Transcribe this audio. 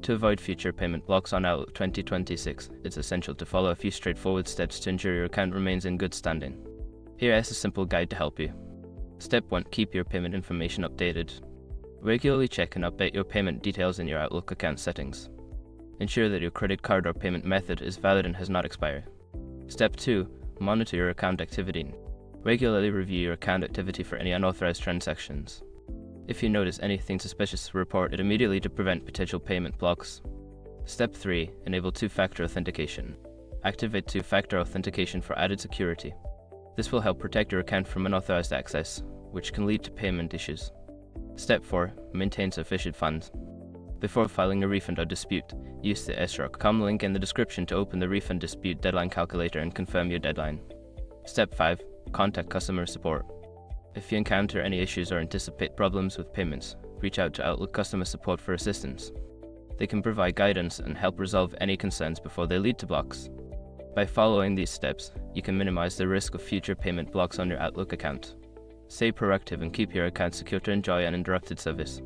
To avoid future payment blocks on Outlook 2026, it's essential to follow a few straightforward steps to ensure your account remains in good standing. Here is a simple guide to help you. Step 1. Keep your payment information updated. Regularly check and update your payment details in your Outlook account settings. Ensure that your credit card or payment method is valid and has not expired. Step 2. Monitor your account activity. Regularly review your account activity for any unauthorized transactions. If you notice anything suspicious, report it immediately to prevent potential payment blocks. Step 3. Enable two-factor authentication. Activate two-factor authentication for added security. This will help protect your account from unauthorized access, which can lead to payment issues. Step 4. Maintain sufficient funds. Before filing a refund or dispute, use the sroc.com link in the description to open the refund dispute deadline calculator and confirm your deadline. Step 5. Contact customer support. If you encounter any issues or anticipate problems with payments, reach out to Outlook customer support for assistance. They can provide guidance and help resolve any concerns before they lead to blocks. By following these steps, you can minimize the risk of future payment blocks on your Outlook account. Stay proactive and keep your account secure to enjoy uninterrupted service.